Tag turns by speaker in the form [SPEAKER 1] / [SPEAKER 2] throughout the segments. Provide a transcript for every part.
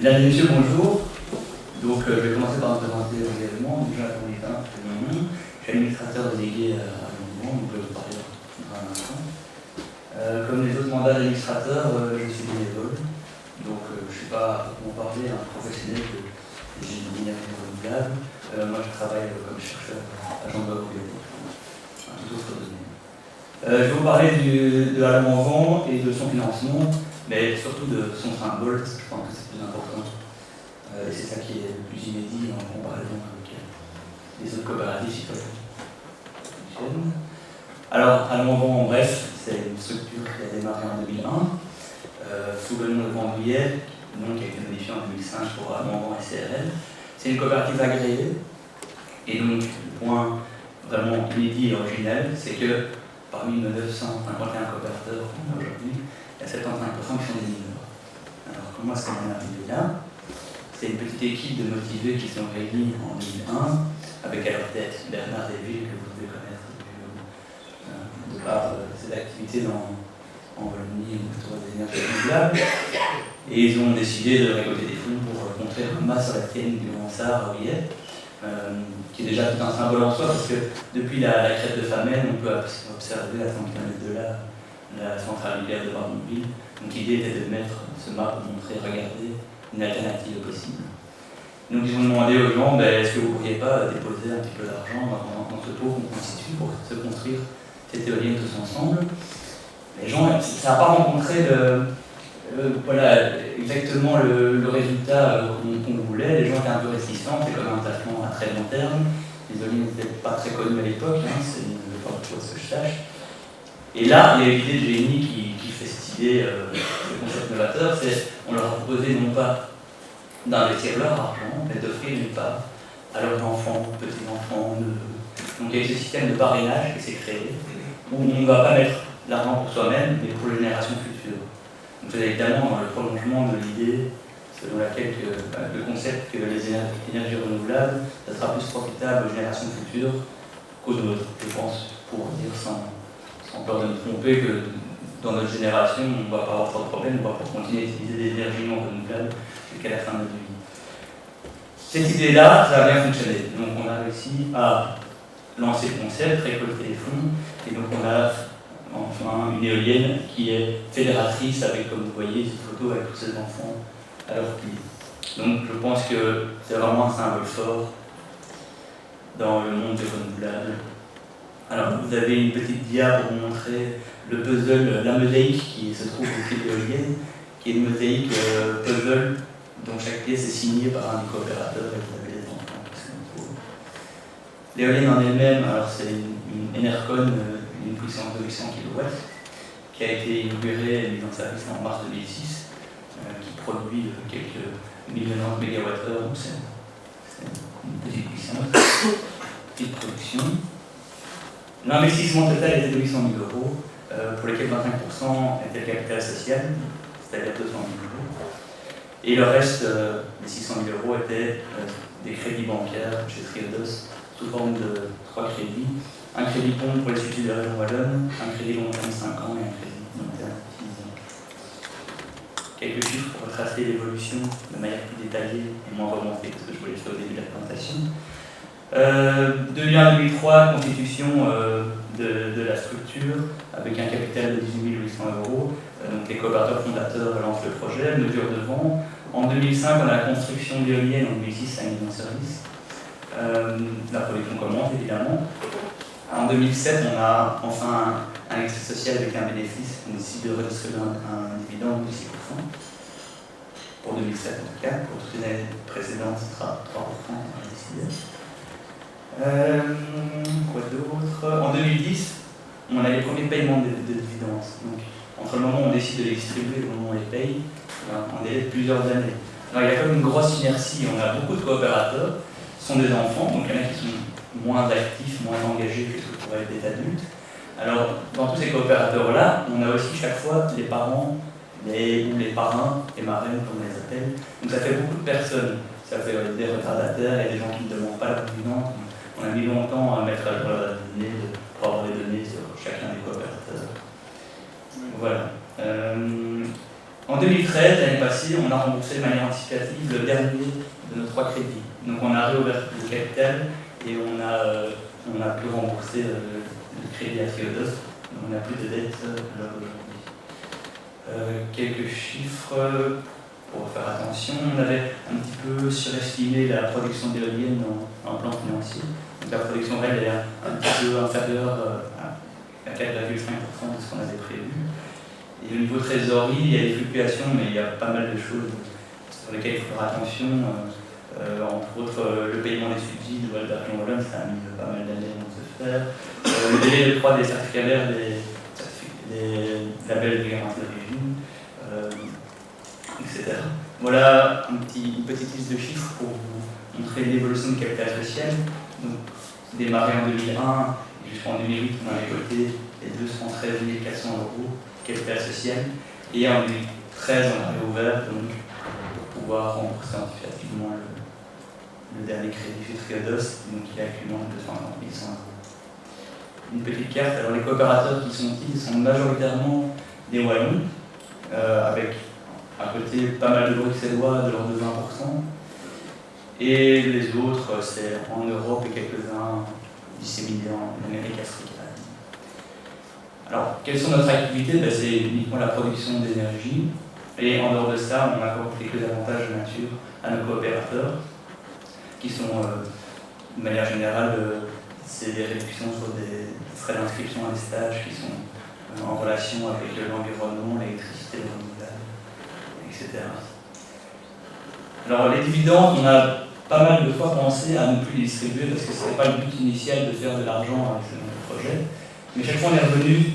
[SPEAKER 1] Mesdames et messieurs, bonjour. Donc, je vais commencer par me présenter brièvement. Déjà, mon nom, je suis administrateur délégué à l'environnement, donc je vais vous parler dans un instant. Comme les autres mandats d'administrateur, je suis bénévole. Donc, je ne suis pas, pour parler, un professionnel de l'énergie renouvelable. Moi, je travaille comme chercheur à Jean-Baptiste, un tout autre domaine. Je vais vous parler de Allemand Vent et de son financement, mais surtout de son symbole, parce que je pense que c'est plus important. Et c'est ça qui est le plus inédit en comparaison avec les autres coopératives citoyennes. Alors, Allemand Vent, en bref, c'est une structure qui a démarré en 2001, sous le nom de Vendriel, nom qui a été modifié en 2005 pour Allemand Vent SCRL. C'est une coopérative agréée, et donc, le point vraiment inédit et original, c'est que parmi nos 951 coopérateurs qu'on a aujourd'hui, il y a 75% qui sont des mineurs. Alors, comment est-ce qu'on en est arrivé là? C'est une petite équipe de motivés qui sont réunis en 2001, avec à leur tête Bernard Desvilles, que vous devez connaître de par ses activités en Wallonie autour des énergies renouvelables. Et ils ont décidé de récolter des fonds pour construire un mât sur la Tienne du Ronsard à Briey, qui est déjà tout un symbole en soi, parce que depuis la crête de Famenne, on peut observer à 100 km de là la centrale nucléaire de Barneville. Donc l'idée était de mettre ce mât pour montrer, regardez, une alternative possible. Donc ils ont demandé aux gens, est-ce que vous ne pourriez pas déposer un petit peu d'argent dans ce pot qu'on constitue pour se construire cette éolienne tous ensemble. Les gens, ça n'a pas rencontré exactement le résultat qu'on voulait. Les gens étaient un peu réticents, c'est comme un placement à très long terme. Les éoliennes n'étaient pas très connues à l'époque, c'est pas trop ce que je sache. Et là, il y a l'idée de génie qui fait cette idée, ce concept novateur, c'est on leur a proposé non pas d'investir leur argent, mais d'offrir une part à leurs enfants, petits-enfants, neveux. Donc il y a ce système de parrainage qui s'est créé, où on ne va pas mettre l'argent pour soi-même, mais pour les générations futures. Donc c'est évidemment dans le prolongement de l'idée selon laquelle le concept que les énergies renouvelables, ça sera plus profitable aux générations futures qu'aux nôtres, je pense, pour dire sans peur de me tromper, que dans notre génération, on ne va pas avoir trop de problèmes, on va pouvoir continuer à utiliser des énergies non renouvelables jusqu'à la fin de notre vie. Cette idée-là, ça a bien fonctionné. Donc on a réussi à lancer le concept, récolter les fonds, et donc on a enfin une éolienne qui est fédératrice avec, comme vous voyez, cette photo avec tous ces enfants à leurs pieds. Donc je pense que c'est vraiment un symbole fort dans le monde des renouvelables. Alors vous avez une petite dia pour vous montrer le puzzle, la mosaïque qui se trouve au pied de l'éolienne, qui est une mosaïque puzzle dont chaque pièce est signée par un des coopérateurs et vous avez les enfants qui sont autour. L'éolienne en elle-même, alors c'est une Enercon d'une puissance de 800 kW qui a été inaugurée et mise en service en mars 2006, qui produit quelques 1090 MWh, donc c'est une petite puissance, petite production. L'investissement total était de 800 000 €, pour lesquels 25% était le capital social, c'est-à-dire 200 000 €. Et le reste des 600 000 € étaient des crédits bancaires chez Triodos, sous forme de 3 crédits. Un crédit pont pour les subsides de la région wallonne, un crédit long terme 5 ans et un crédit long terme 10 ans. Quelques chiffres pour retracer l'évolution de manière plus détaillée et moins remontée, parce que je voulais le faire au début de la présentation. 2001-2003, constitution de la structure avec un capital de 18 800 €. Donc les coopérateurs fondateurs lancent le projet, mesure de vent. En 2005, on a la construction de l'éolienne, en 2006, ça a mis en service. La production commence évidemment. En 2007, on a enfin un extrait social avec un bénéfice. On décide de redistribuer un dividende de 6%. Pour 2007 en tout cas. Pour toutes les années précédentes, ce sera 3%, on a décidé. Quoi d'autre? En 2010, on a les premiers paiements de dividendes. Donc, entre le moment où on décide de les distribuer et le moment où on les paye, on délai de plusieurs années. Alors, il y a comme une grosse inertie. On a beaucoup de coopérateurs, ce sont des enfants, donc il y en a qui sont moins actifs, moins engagés que ce que pourraient être des adultes. Alors, dans tous ces coopérateurs-là, on a aussi chaque fois les parents, ou les parrains, les marraines, comme on les appelle. Donc, ça fait beaucoup de personnes. Ça fait des retardataires et des gens qui ne demandent pas la dividende. On a mis longtemps à mettre à jour la donnée pour avoir les données sur chacun des coopérateurs. Voilà. En 2013, l'année passée, on a remboursé de manière anticipative le dernier de nos 3 crédits. Donc on a réouvert le capital et on a pu rembourser le crédit à Triodos. Donc on n'a plus de dette à l'heure d'aujourd'hui. Quelques chiffres pour faire attention. On avait un petit peu surestimé la production d'éoliennes en plan financier. Donc la production réelle est un petit peu inférieure à 4,5% de ce qu'on avait prévu. Et au niveau trésorerie, il y a des fluctuations, mais il y a pas mal de choses sur lesquelles il faudra attention. Entre autres, le paiement des subsides de Walberg-Wallonne, ça a mis pas mal d'années avant de se faire. Le délai de 3 des certificats verts, des labels de garantie d'origine, etc. Voilà une petite liste de chiffres pour vous montrer l'évolution du capital social. Donc, démarré en 2001 jusqu'en 2008, on a récolté les 213 400 € capital social. Et en 2013, on a réouvert donc, pour pouvoir rembourser anticipativement le dernier crédit chez Triodos, donc il est actuellement de 250 100 €. Une petite carte, alors les coopérateurs qui sont ici sont majoritairement des Wallons, avec à côté pas mal de Bruxellois de l'ordre de 20%. Et les autres, c'est en Europe et quelques-uns disséminés en Amérique africaine. Alors, quelles sont notre activités? C'est uniquement la production d'énergie. Et en dehors de ça, on accorde quelques avantages de nature à nos coopérateurs, qui sont, de manière générale, c'est des réductions sur des frais d'inscription à des stages qui sont en relation avec l'environnement, l'électricité renouvelable, etc. Alors, les dividendes, on a pas mal de fois pensé à ne plus les distribuer parce que ce n'était pas le but initial de faire de l'argent avec ce projet. Mais chaque fois, on est revenu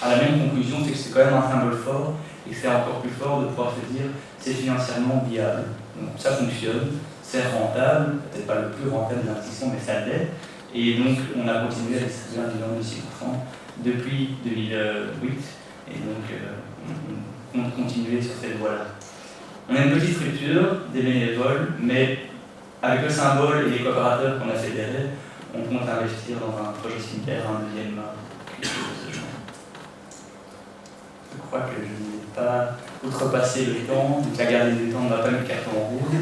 [SPEAKER 1] à la même conclusion, c'est que c'est quand même un symbole fort et que c'est encore plus fort de pouvoir se dire c'est financièrement viable. Donc ça fonctionne, c'est rentable, peut-être pas le plus rentable de l'investissement, mais ça l'est. Et donc on a continué à distribuer un dividende de 6% depuis 2008 et donc on compte continuer sur cette voie-là. On a une petite structure, des bénévoles, mais avec le symbole et les coopérateurs qu'on a fédérés, on compte investir dans un projet cimetière, un deuxième mât. Je crois que je n'ai pas outrepassé le temps, donc la garde du temps ne va pas mettre carton en rouge.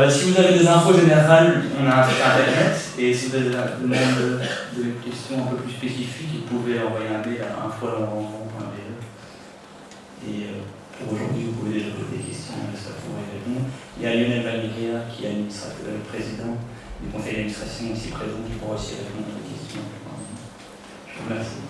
[SPEAKER 1] Si vous avez des infos générales, on a un site internet, et si vous avez de questions un peu plus spécifiques, vous pouvez envoyer un mail à info@laurent.be. Et pour aujourd'hui, vous pouvez déjà poser des questions, ça pourrait répondre. Il y a Lionel Valmiria, qui est le président du conseil d'administration ici présent, qui pourra aussi répondre à des questions. Je vous remercie.